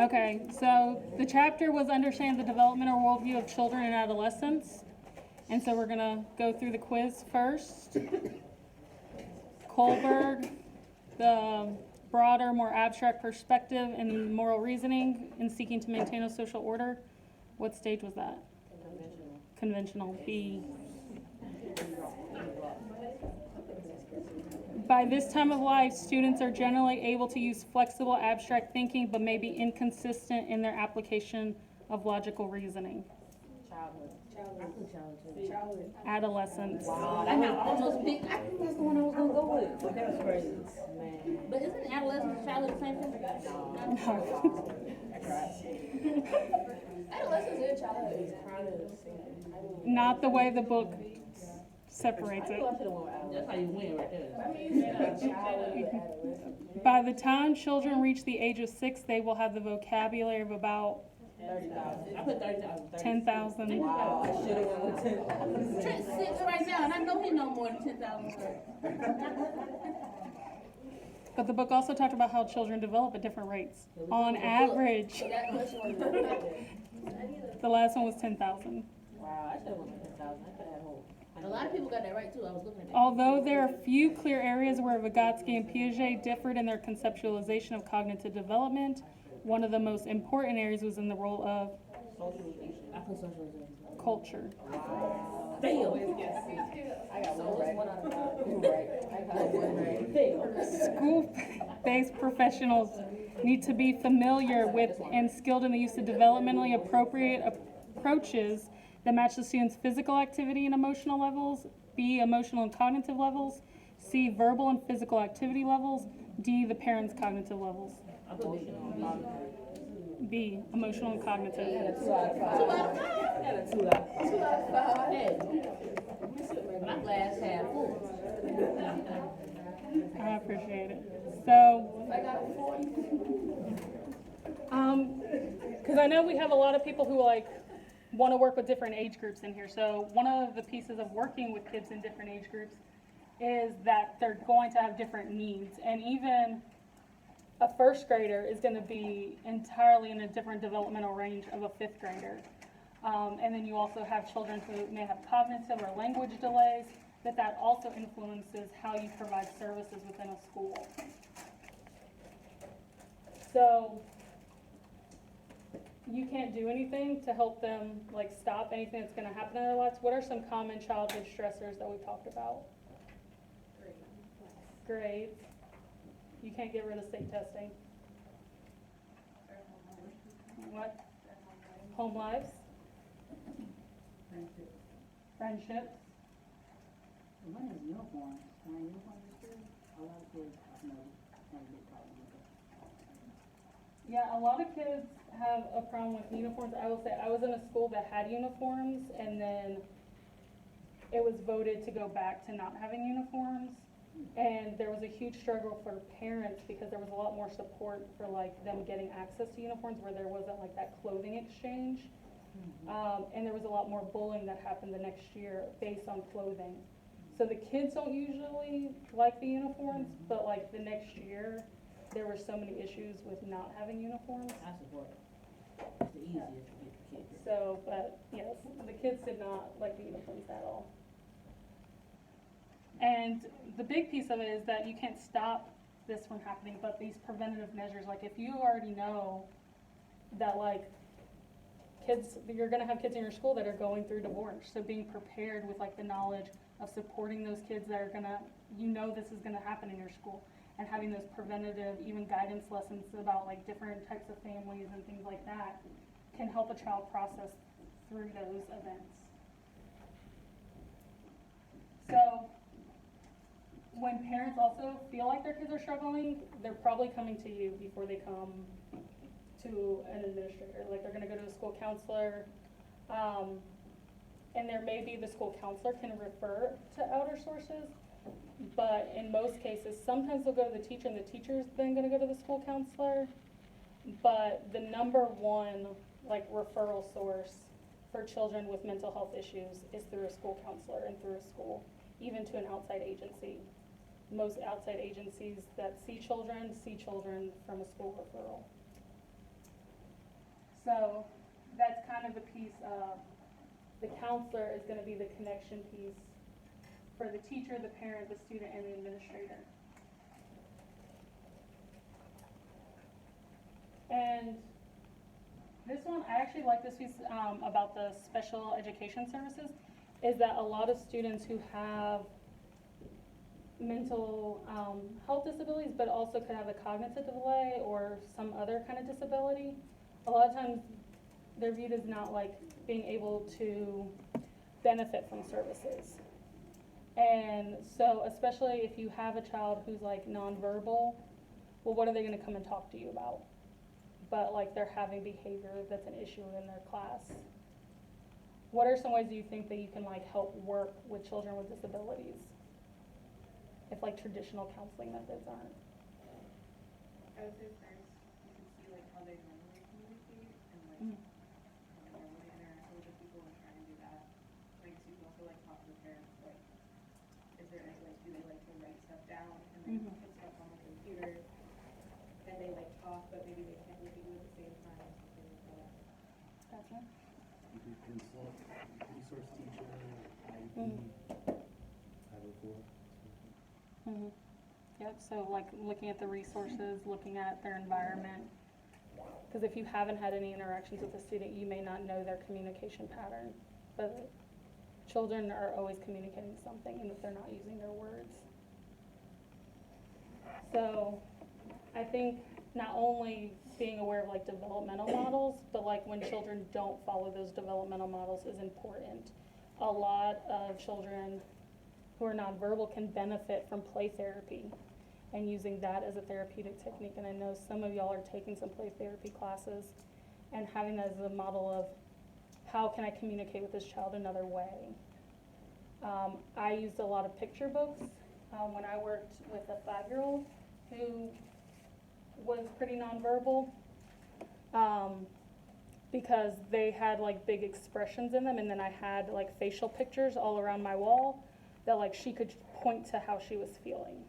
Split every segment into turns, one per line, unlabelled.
Okay, so the chapter was Understand the Developmental Worldview of Children and Adolescents. And so we're going to go through the quiz first. Kohlberg, the broader, more abstract perspective and moral reasoning in seeking to maintain a social order. What stage was that? Conventional. B. By this time of life, students are generally able to use flexible abstract thinking, but may be inconsistent in their application of logical reasoning.
Childhood.
Adolescence.
Wow, I know almost picked. I think that's the one I was gonna go with.
But that was crazy. Man.
But isn't adolescence and childhood the same thing?
Adolescence and childhood is kind of the same.
Not the way the book separates
I
it.
knew I should have went with Alex.
That's how you win right there.
I mean, childhood, adolescence.
By the time children reach the age of 6, they will have the vocabulary of about
30,000. I put 30,000.
10,000.
Wow, I should have went with 10,000.
Trent's 6 right now, and I know he know more than 10,000 words.
But the book also talked about how children develop at different rates. On average,
So that question was
the last one was 10,000.
Wow, I should have went with 10,000. I could have had hope.
A lot of people got that right too. I was looking at that.
Although there are few clear areas where Vygotsky and Piaget differed in their conceptualization of cognitive development, one of the most important areas was in the role of
Socialization.
I put socialization.
culture.
Fail.
I got one out of 5. You right. I got one right. Fail.
School-based professionals need to be familiar with and skilled in the use of developmentally appropriate approaches that match the student's physical activity and emotional levels, B, emotional and cognitive levels, C, verbal and physical activity levels, D, the parent's cognitive levels.
I put this on positive.
B, emotional and cognitive.
2 out of 5. 2 out of 5? I got a 2 out of 5.
2 out of 5.
Hey, my glass half full.
I appreciate it. So,
I got a 40.
because I know we have a lot of people who like want to work with different age groups in here. So one of the pieces of working with kids in different age groups is that they're going to have different needs. And even a first grader is going to be entirely in a different developmental range of a fifth grader. And then you also have children who may have cognitive or language delays, that also influences how you provide services within a school. So you can't do anything to help them like stop anything that's going to happen in their lives. What are some common childhood stressors that we talked about? Grades. You can't get rid of state testing. What? Home lives. Friendships.
When is uniforms? When uniforms is good, a lot of kids, you know, have a big problem with it.
Yeah, a lot of kids have a problem with uniforms. I will say I was in a school that had uniforms, and then it was voted to go back to not having uniforms. And there was a huge struggle for parents because there was a lot more support for like them getting access to uniforms where there wasn't like that clothing exchange. And there was a lot more bullying that happened the next year based on clothing. So the kids don't usually like the uniforms, but like the next year, there were so many issues with not having uniforms.
I support it. It's the easiest to get the kids.
So, but yes, the kids did not like the uniforms at all. And the big piece of it is that you can't stop this from happening, but these preventative measures, like if you already know that like kids, you're gonna have kids in your school that are going through divorce, so being prepared with like the knowledge of supporting those kids that are gonna, you know this is gonna happen in your school, and having those preventative, even guidance lessons about like different types of families and things like that can help a child process through those events. So, when parents also feel like their kids are struggling, they're probably coming to you before they come to an administrator. Like they're gonna go to the school counselor, and there may be the school counselor can refer to outer sources, but in most cases, sometimes they'll go to the teacher and the teacher's then gonna go to the school counselor. But the number one like referral source for children with mental health issues is through a school counselor and through a school, even to an outside agency. Most outside agencies that see children from a school referral. So that's kind of a piece of, the counselor is gonna be the connection piece for the teacher, the parent, the student, and the administrator. And this one, I actually like this piece, about the special education services, is that a lot of students who have mental, health disabilities, but also could have a cognitive delay or some other kind of disability, a lot of times they're viewed as not like being able to benefit from services. And so especially if you have a child who's like nonverbal, well, what are they gonna come and talk to you about? But like they're having behavior that's an issue in their class. What are some ways do you think that you can like help work with children with disabilities? If like traditional counseling methods aren't.
I would say first, you can see like how they normally communicate and like
Mm.
how they normally interact with other people and try and do that. Like, so you can also like talk to the parents, like, is there any, like, do they like to write stuff down and then
Mhm.
put stuff on the computer? And they like talk, but maybe they can't look at you at the same time, something like that.
Gotcha.
You could consult resource teacher, IEP,
Mm.
504.
Mm-hmm. Yep, so like looking at the resources, looking at their environment. Because if you haven't had any interactions with a student, you may not know their communication pattern. But children are always communicating something, even if they're not using their words. So I think not only being aware of like developmental models, but like when children don't follow those developmental models is important. A lot of children who are nonverbal can benefit from play therapy and using that as a therapeutic technique. And I know some of y'all are taking some play therapy classes and having that as a model of how can I communicate with this child another way. I used a lot of picture books when I worked with a 5-year-old who was pretty nonverbal, because they had like big expressions in them, and then I had like facial pictures all around my wall that like she could point to how she was feeling.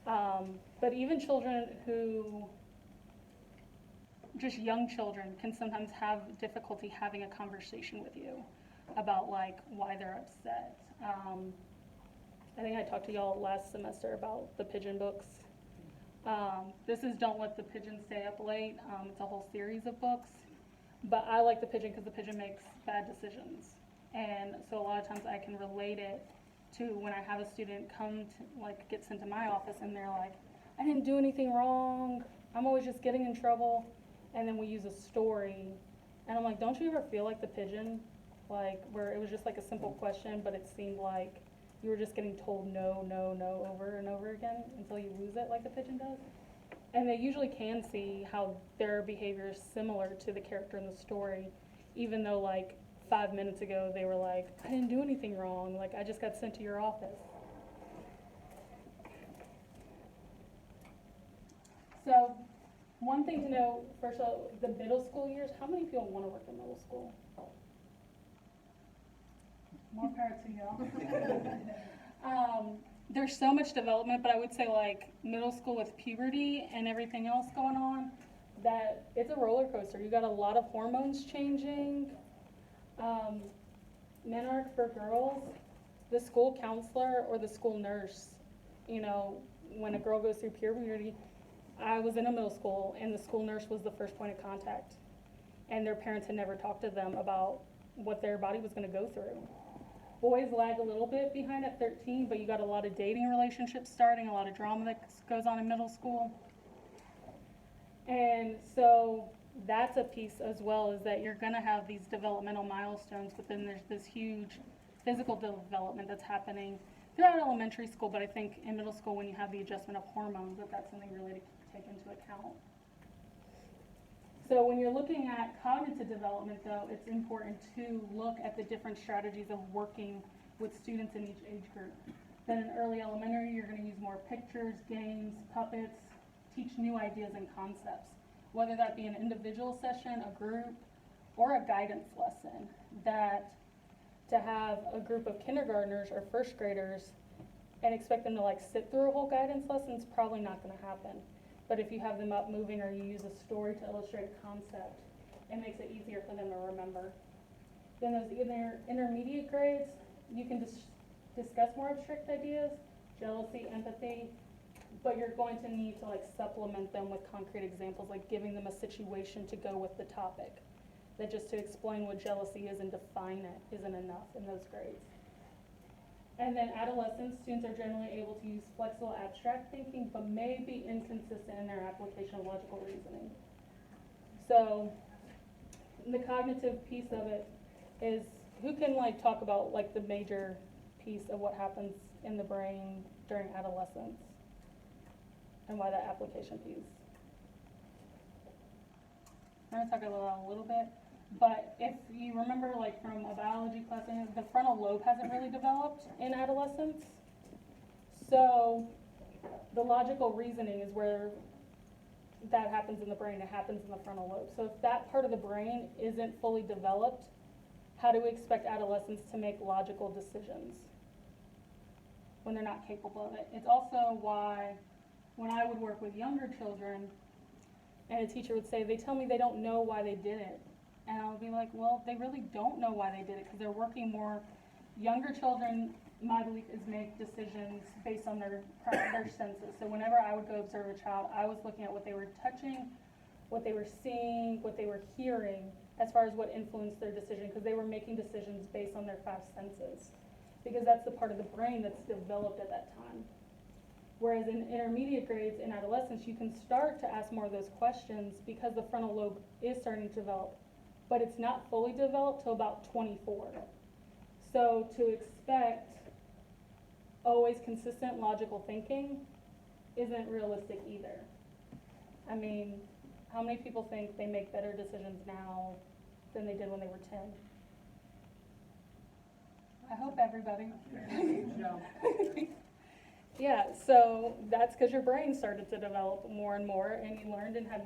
But even children who, just young children, can sometimes have difficulty having a conversation with you about like why they're upset. I think I talked to y'all last semester about the pigeon books. This is Don't Let the Pigeon Stay Up Late. It's a whole series of books. But I like the pigeon because the pigeon makes bad decisions. And so a lot of times I can relate it to when I have a student come to, like, get sent to my office and they're like, I didn't do anything wrong. I'm always just getting in trouble. And then we use a story. And I'm like, don't you ever feel like the pigeon? Like, where it was just like a simple question, but it seemed like you were just getting told no, no, no over and over again until you lose it like the pigeon does. And they usually can see how their behavior is similar to the character in the story, even though like 5 minutes ago they were like, I didn't do anything wrong, like I just got sent to your office. So one thing to know, first of all, the middle school years, how many people want to work in middle school? More power to y'all. There's so much development, but I would say like middle school with puberty and everything else going on, that it's a roller coaster. You got a lot of hormones changing. Menarche for girls, the school counselor or the school nurse, you know, when a girl goes through puberty, I was in a middle school and the school nurse was the first point of contact. And their parents had never talked to them about what their body was gonna go through. Boys lag a little bit behind at 13, but you got a lot of dating relationships starting, a lot of drama that goes on in middle school. And so that's a piece as well, is that you're gonna have these developmental milestones, but then there's this huge physical development that's happening throughout elementary school, but I think in middle school when you have the adjustment of hormones, that's something really to take into account. So when you're looking at cognitive development though, it's important to look at the different strategies of working with students in each age group. Then in early elementary, you're gonna use more pictures, games, puppets, teach new ideas and concepts. Whether that be an individual session, a group, or a guidance lesson. That to have a group of kindergartners or first graders and expect them to like sit through a whole guidance lesson is probably not gonna happen. But if you have them up moving or you use a story to illustrate a concept, it makes it easier for them to remember. Then those intermediate grades, you can discuss more abstract ideas, jealousy, empathy, but you're going to need to like supplement them with concrete examples, like giving them a situation to go with the topic. That just to explain what jealousy is and define it isn't enough in those grades. And then adolescents, students are generally able to use flexible abstract thinking, but may be inconsistent in their application of logical reasoning. So the cognitive piece of it is, who can like talk about like the major piece of what happens in the brain during adolescence and why that application piece? I'm gonna talk about a little bit, but if you remember like from a biology class, the frontal lobe hasn't really developed in adolescence. So the logical reasoning is where that happens in the brain, it happens in the frontal lobe. So if that part of the brain isn't fully developed, how do we expect adolescents to make logical decisions when they're not capable of it? It's also why when I would work with younger children and a teacher would say, they tell me they don't know why they did it. And I would be like, well, they really don't know why they did it because they're working more. Younger children, my belief is make decisions based on their senses. So whenever I would go observe a child, I was looking at what they were touching, what they were seeing, what they were hearing, as far as what influenced their decision, because they were making decisions based on their 5 senses. Because that's the part of the brain that's developed at that time. Whereas in intermediate grades, in adolescence, you can start to ask more of those questions because the frontal lobe is starting to develop. But it's not fully developed till about 24. So to expect always consistent logical thinking isn't realistic either. I mean, how many people think they make better decisions now than they did when they were 10? I hope everybody. Yeah, so that's because your brain started to develop more and more, and you learned and had more